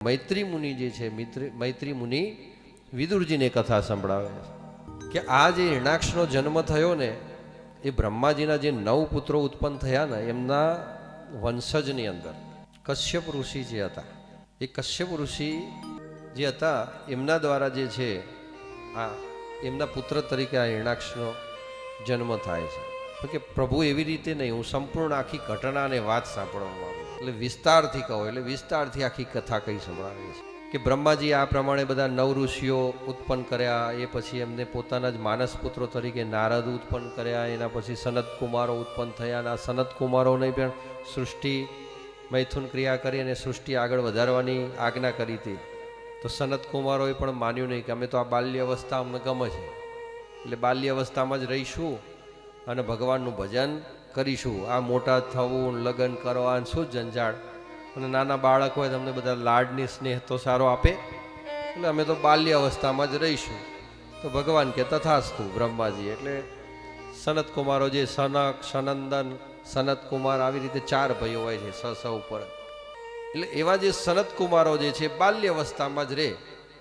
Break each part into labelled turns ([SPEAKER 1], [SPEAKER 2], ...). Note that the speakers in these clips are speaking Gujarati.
[SPEAKER 1] મૈત્રી મુનિ જે છે, મૈત્રી મુનિ વિદુરજીને કથા સંભળાવે કે આ જે હિરણાક્ષનો જન્મ થયો ને એ બ્રહ્માજીના જે 9 પુત્રો ઉત્પન્ન થયા ને એમના વંશજની અંદર કશ્યપ ઋષિ જે હતા, એ કશ્યપ ઋષિ જે હતા એમના દ્વારા જે છે આ એમના પુત્ર તરીકે આ હિરણાક્ષનો જન્મ થાય છે. કે પ્રભુ એવી રીતે નહીં, હું સંપૂર્ણ આખી ઘટના અને વાત સાંભળવા માંગુ, એટલે વિસ્તારથી કહો, એટલે વિસ્તારથી આખી કથા કઈ સંભળાવે છે કે બ્રહ્માજી આ પ્રમાણે બધા 9 ઋષિઓ ઉત્પન્ન કર્યા, એ પછી એમને પોતાના જ માનસ પુત્રો તરીકે નારદ ઉત્પન્ન કર્યા, એના પછી સનત કુમારો ઉત્પન્ન થયા, અને આ સનત કુમારોને પણ સૃષ્ટિ મૈથુન ક્રિયા કરી અને સૃષ્ટિ આગળ વધારવાની આજ્ઞા કરી હતી. તો સનત કુમારોએ પણ માન્યું નહીં કે અમે તો આ બાલ્ય અવસ્થા અમને ગમે છે, એટલે બાલ્ય અવસ્થામાં જ રહીશું અને ભગવાનનું ભજન કરીશું. આ મોટા થવું, લગ્ન કરવા, શું ઝંઝાળ, અને નાના બાળક હોય તમને બધા લાડની સ્નેહ તો સારો આપે, એટલે અમે તો બાલ્ય અવસ્થામાં જ રહીશું. તો ભગવાન કે તથાસ્તુ બ્રહ્માજી. એટલે સનત કુમારો જે સનક, સનંદન, સનત કુમાર, આવી રીતે 4 ભાઈઓ હોય છે સ ઉપર. એટલે એવા જે સનત કુમારો જે છે બાલ્ય અવસ્થામાં જ રહે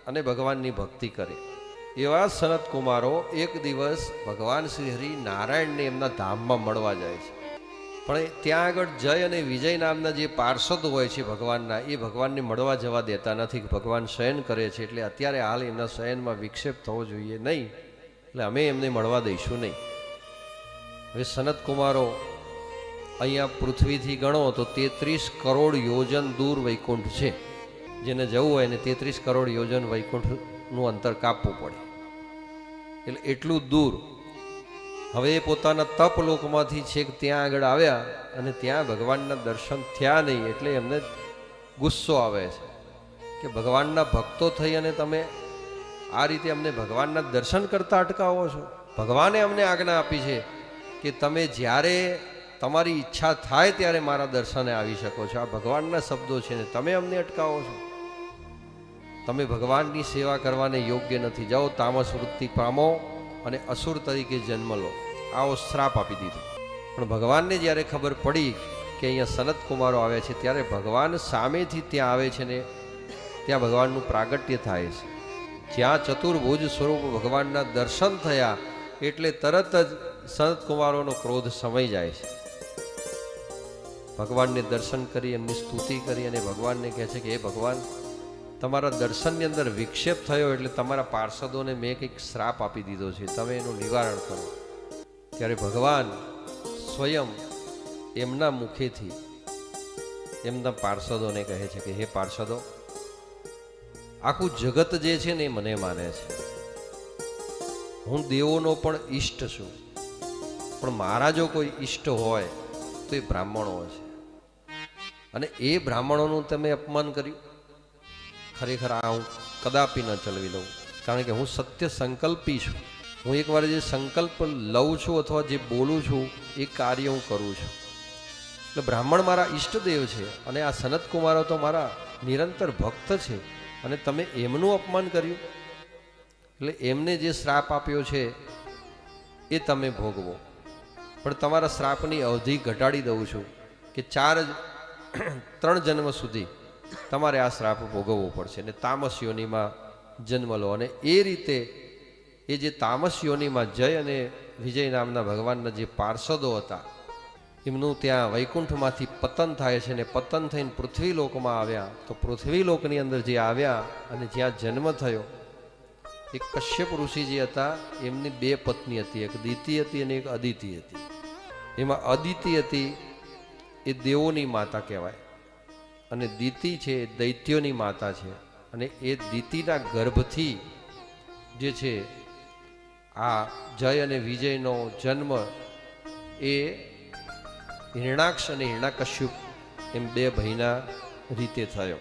[SPEAKER 1] અને ભગવાનની ભક્તિ કરે, એવા સનત કુમારો એક દિવસ ભગવાન શ્રી હરિ નારાયણને એમના ધામમાં મળવા જાય છે. પણ ત્યાં આગળ જય અને વિજય નામના જે પાર્ષદ હોય છે ભગવાનના, એ ભગવાનને મળવા જવા દેતા નથી. ભગવાન શયન કરે છે, એટલે અત્યારે હાલ એમના શયનમાં વિક્ષેપ થવો જોઈએ નહીં, એટલે અમે એમને મળવા દઈશું નહીં. હવે સનત કુમારો અહીંયા પૃથ્વીથી ગણો તો 33 કરોડ યોજન દૂર વૈકુંઠ છે. જેને જવું હોય ને 33 કરોડ યોજન વૈકુંઠનું અંતર કાપવું પડે, એટલે એટલું દૂર. હવે પોતાના તપ લોકમાંથી છેક ત્યાં આગળ આવ્યા અને ત્યાં ભગવાનના દર્શન થયા નહીં, એટલે એમને ગુસ્સો આવે છે કે ભગવાનના ભક્તો થઈ અને તમે આ રીતે અમને ભગવાનના દર્શન કરતા અટકાવો છો. ભગવાને અમને આજ્ઞા આપી છે કે તમે જ્યારે તમારી ઈચ્છા થાય ત્યારે મારા દર્શને આવી શકો છો. આ ભગવાનના શબ્દો છે ને તમે અમને અટકાવો છો. તમે ભગવાનની સેવા કરવાને યોગ્ય નથી, જાઓ તામસ વૃત્તિ પામો અને અસુર તરીકે જન્મ લો. આવો શ્રાપ આપી દીધો. પણ ભગવાનને જ્યારે ખબર પડી કે અહીંયા સનત કુમારો આવે છે, ત્યારે ભગવાન સામેથી ત્યાં આવે છે ને ત્યાં ભગવાનનું પ્રાગટ્ય થાય છે. જ્યાં ચતુર્ભુજ સ્વરૂપ ભગવાનના દર્શન થયા એટલે તરત જ સનત કુમારોનો ક્રોધ સમાઈ જાય છે. ભગવાનને દર્શન કરી એમની સ્તુતિ કરી અને ભગવાનને કહે છે કે હે ભગવાન, તમારા દર્શનની અંદર વિક્ષેપ થયો એટલે તમારા પાર્ષદોને મેં કંઈક શ્રાપ આપી દીધો છે, તમે એનું નિવારણ કરો. ત્યારે ભગવાન સ્વયં એમના મુખેથી એમના પાર્ષદોને કહે છે કે હે પાર્ષદો, આખું જગત જે છે ને એ મને માને છે. હું દેવોનો પણ ઈષ્ટ છું, પણ મારા જો કોઈ ઈષ્ટ હોય તો એ બ્રાહ્મણો છે, અને એ બ્રાહ્મણોનું તમે અપમાન કર્યું. ખરેખર આ હું કદાપી ન ચલવી લઉં, કારણ કે હું સત્ય સંકલ્પી છું. હું એકવાર જે સંકલ્પ લઉં છું અથવા જે બોલું છું એ કાર્ય હું કરું છું. એટલે બ્રાહ્મણ મારા ઈષ્ટદેવ છે અને આ સનત કુમારો તો મારા નિરંતર ભક્ત છે, અને તમે એમનું અપમાન કર્યું. એટલે એમને જે શ્રાપ આપ્યો છે એ તમે ભોગવો. પણ તમારા શ્રાપની અવધિ ઘટાડી દઉં છું કે 3 જન્મ સુધી તમારે આ શ્રાપ ભોગવવો પડશે અને તામસ યોનિમાં જન્મ લો. અને એ રીતે એ જે તામસ યોનિમાં જય અને વિજય નામના ભગવાનના જે પાર્ષદો હતા એમનું ત્યાં વૈકુંઠમાંથી પતન થાય છે, અને પતન થઈને પૃથ્વીલોકમાં આવ્યા. તો પૃથ્વીલોકની અંદર જે આવ્યા અને જ્યાં જન્મ થયો, એક કશ્યપ ઋષિ જે હતા એમની 2 પત્ની હતી, એક દિતિ હતી અને એક અદિતિ હતી. એમાં અદિતિ હતી એ દેવોની માતા કહેવાય, અને દિતિ છે એ દૈત્યોની માતા છે. અને એ દિતિના ગર્ભથી જે છે આ જય અને વિજયનો જન્મ એ હિરણાક્ષ અને હિરણાકશ્યપ એમ 2 ભાઈના રીતે થયો.